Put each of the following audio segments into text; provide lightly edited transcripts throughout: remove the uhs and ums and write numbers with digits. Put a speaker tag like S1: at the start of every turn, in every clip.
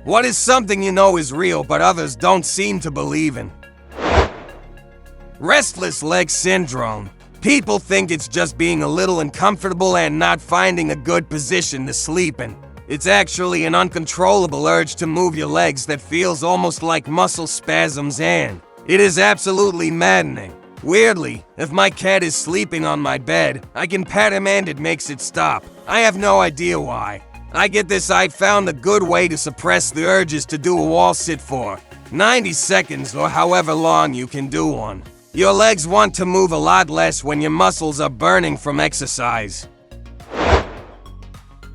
S1: What is something you know is real but others don't seem to believe in? Restless leg syndrome. People think it's just being a little uncomfortable and not finding a good position to sleep in. It's actually an uncontrollable urge to move your legs that feels almost like muscle spasms, and it is absolutely maddening. Weirdly, if my cat is sleeping on my bed, I can pat him and it makes it stop. I have no idea why. I get this. I found a good way to suppress the urges to do a wall sit for 90 seconds or however long you can do one. Your legs want to move a lot less when your muscles are burning from exercise.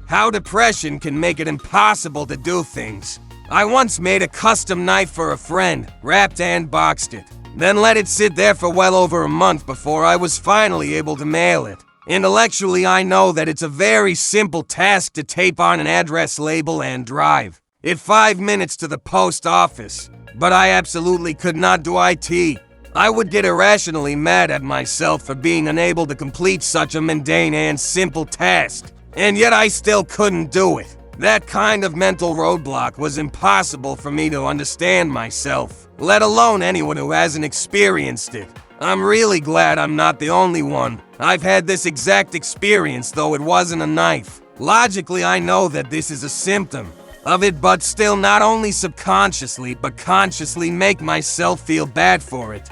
S1: How depression can make it impossible to do things. I once made a custom knife for a friend, wrapped and boxed it, then let it sit there for well over a month before I was finally able to mail it. Intellectually, I know that it's a very simple task to tape on an address label and drive it 5 minutes to the post office, but I absolutely could not do IT. I would get irrationally mad at myself for being unable to complete such a mundane and simple task, and yet I still couldn't do it. That kind of mental roadblock was impossible for me to understand myself, let alone anyone who hasn't experienced it. I'm really glad I'm not the only one. I've had this exact experience, though it wasn't a knife. Logically, I know that this is a symptom of it, but still not only subconsciously, but consciously make myself feel bad for it.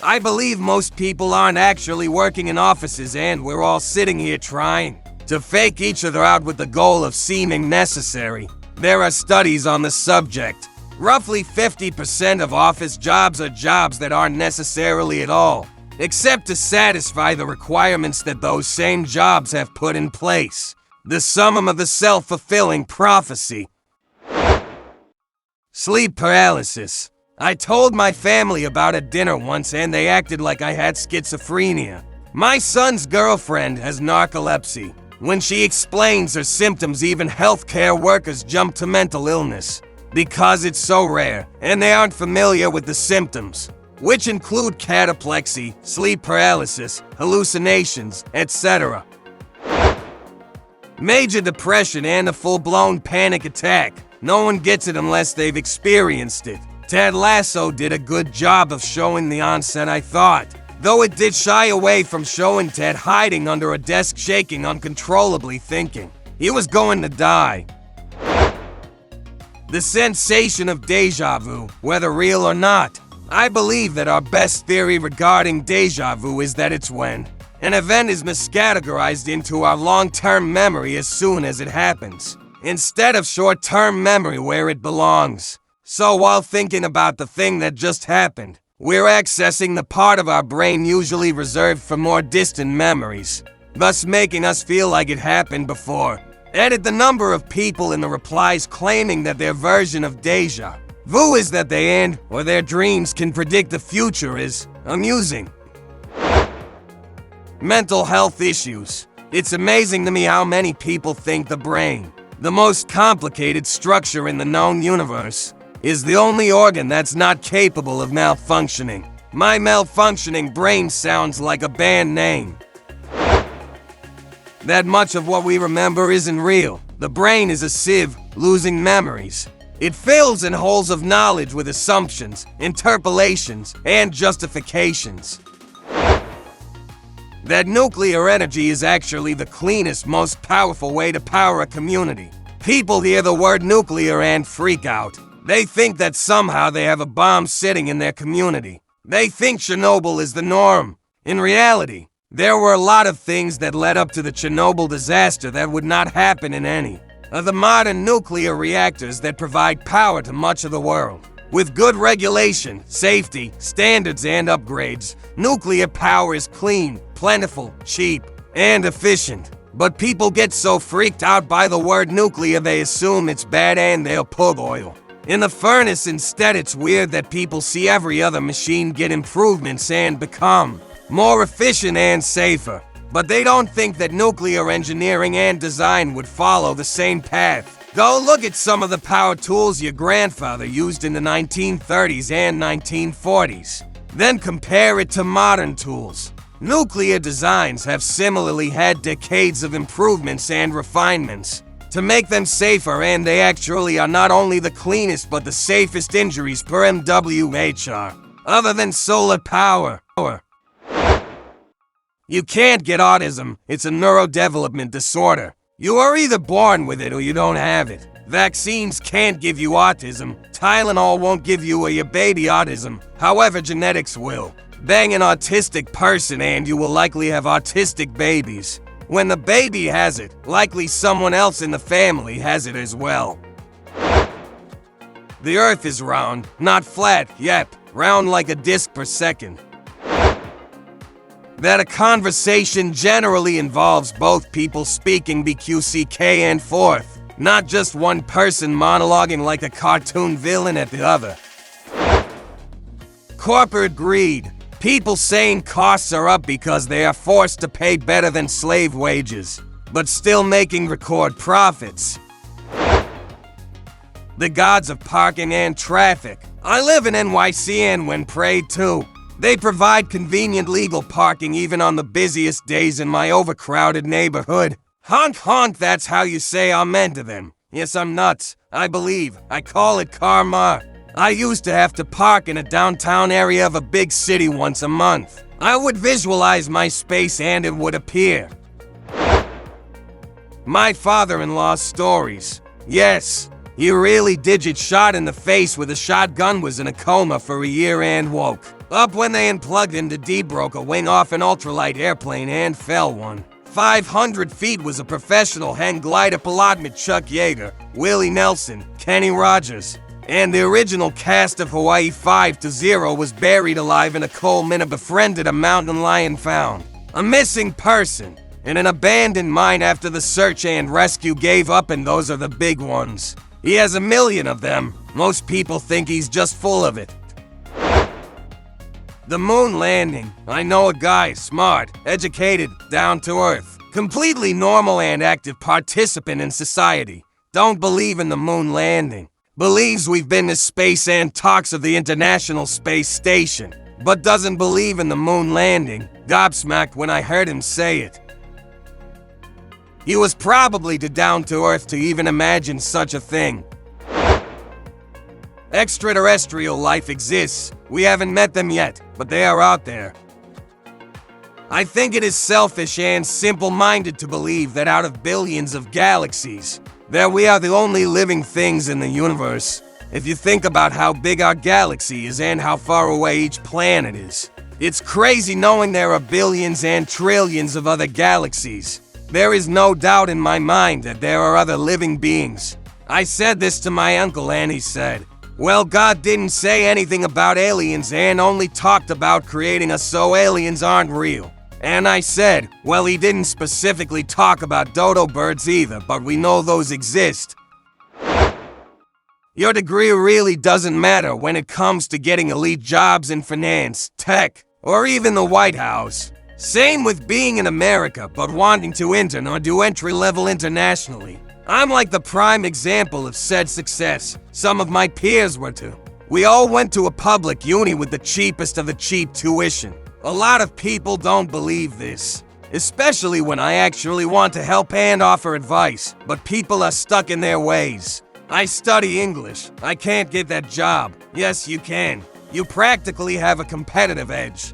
S1: I believe most people aren't actually working in offices, and we're all sitting here trying to fake each other out with the goal of seeming necessary. There are studies on the subject. Roughly 50% of office jobs are jobs that aren't necessarily at all, except to satisfy the requirements that those same jobs have put in place. The summum of the self-fulfilling prophecy. Sleep paralysis. I told my family about at dinner once and they acted like I had schizophrenia. My son's girlfriend has narcolepsy. When she explains her symptoms, even healthcare workers jump to mental illness because it's so rare and they aren't familiar with the symptoms, which include cataplexy, sleep paralysis, hallucinations, etc. Major depression and a full-blown panic attack. No one gets it unless they've experienced it. Ted Lasso did a good job of showing the onset, I thought, though it did shy away from showing Ted hiding under a desk shaking uncontrollably, thinking he was going to die. The sensation of deja vu, whether real or not. I believe that our best theory regarding deja vu is that it's when an event is miscategorized into our long-term memory as soon as it happens, instead of short-term memory where it belongs. So while thinking about the thing that just happened, we're accessing the part of our brain usually reserved for more distant memories, thus making us feel like it happened before. Edit the number of people in the replies claiming that their version of deja vu is that they and or their dreams can predict the future is amusing. Mental health issues. It's amazing to me how many people think the brain, the most complicated structure in the known universe, is the only organ that's not capable of malfunctioning. My malfunctioning brain sounds like a band name. That much of what we remember isn't real. The brain is a sieve, losing memories. It fills in holes of knowledge with assumptions, interpolations, and justifications. That nuclear energy is actually the cleanest, most powerful way to power a community. People hear the word nuclear and freak out. They think that somehow they have a bomb sitting in their community. They think Chernobyl is the norm. In reality, there were a lot of things that led up to the Chernobyl disaster that would not happen in any of the modern nuclear reactors that provide power to much of the world. With good regulation, safety, standards, and upgrades, nuclear power is clean, plentiful, cheap, and efficient. But people get so freaked out by the word nuclear they assume it's bad and they'll put oil in the furnace instead. It's weird that people see every other machine get improvements and become more efficient and safer, but they don't think that nuclear engineering and design would follow the same path. Go look at some of the power tools your grandfather used in the 1930s and 1940s. Then compare it to modern tools. Nuclear designs have similarly had decades of improvements and refinements. to make them safer, and they actually are not only the cleanest but the safest injuries per MWHR, other than solar power. You can't get autism. It's a neurodevelopment disorder. You are either born with it or you don't have it. Vaccines can't give you autism. Tylenol won't give you or your baby autism. However, genetics will. Bang an autistic person and you will likely have autistic babies. When the baby has it, likely someone else in the family has it as well. The Earth is round, not flat, yep, round like a disc per second. That a conversation generally involves both people speaking BQCK and forth, not just one person monologuing like a cartoon villain at the other. Corporate greed. People saying costs are up because they are forced to pay better than slave wages, but still making record profits. The gods of parking and traffic. I live in NYC and when prayed to. They provide convenient legal parking even on the busiest days in my overcrowded neighborhood. Honk honk, that's how you say amen to them. Yes, I'm nuts. I believe. I call it karma. I used to have to park in a downtown area of a big city once a month. I would visualize my space and it would appear. My father-in-law's stories. Yes, he really did get shot in the face with a shotgun, was in a coma for a year and woke up when they unplugged him to debroke a wing off an ultralight airplane and fell one. 500 feet was a professional hang glider pilot with Chuck Yeager, Willie Nelson, Kenny Rogers, and the original cast of Hawaii 5-0 was buried alive in a coal mine befriended a mountain lion found. A missing person, and an abandoned mine after the search and rescue gave up, and those are the big ones. He has 1 million of them. Most people think he's just full of it. The moon landing. I know a guy, smart, educated, down to earth, completely normal and active participant in society. Don't believe in the moon landing. Believes we've been to space and talks of the International Space Station, but doesn't believe in the moon landing. Gobsmacked when I heard him say it. He was probably too down to earth to even imagine such a thing. Extraterrestrial life exists. We haven't met them yet, but they are out there. I think it is selfish and simple-minded to believe that out of billions of galaxies, that we are the only living things in the universe. If you think about how big our galaxy is and how far away each planet is, it's crazy knowing there are billions and trillions of other galaxies. There is no doubt in my mind that there are other living beings. I said this to my uncle and he said, well, God didn't say anything about aliens and only talked about creating us so aliens aren't real. And I said, well, he didn't specifically talk about dodo birds either, but we know those exist. Your degree really doesn't matter when it comes to getting elite jobs in finance, tech, or even the White House. Same with being in America, but wanting to intern or do entry-level internationally. I'm like the prime example of said success. Some of my peers were too. We all went to a public uni with the cheapest of the cheap tuition. A lot of people don't believe this, especially when I actually want to help and offer advice, but people are stuck in their ways. I study English. I can't get that job. Yes, you can. You practically have a competitive edge.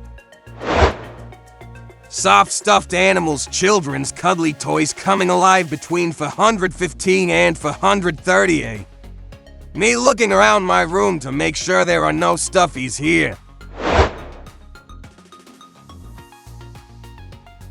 S1: Soft stuffed animals, children's cuddly toys coming alive between 415 and 430. Me looking around my room to make sure there are no stuffies here.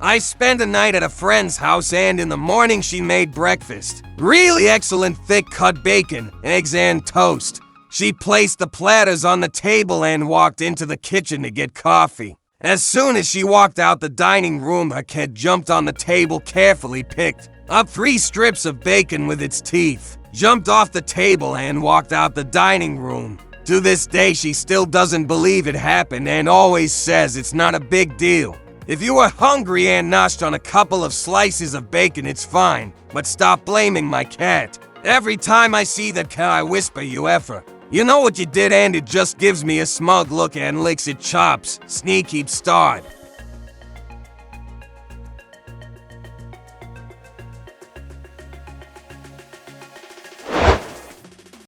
S1: I spent a night at a friend's house and in the morning she made breakfast. Really excellent thick cut bacon, eggs and toast. She placed the platters on the table and walked into the kitchen to get coffee. As soon as she walked out the dining room, her kid jumped on the table, carefully picked up 3 strips of bacon with its teeth, jumped off the table and walked out the dining room. To this day, she still doesn't believe it happened and always says it's not a big deal. If you are hungry and noshed on a couple of slices of bacon, it's fine, but stop blaming my cat. Every time I see that cat, I whisper, you effer. You know what you did, and it just gives me a smug look and licks its chops. Sneaky start.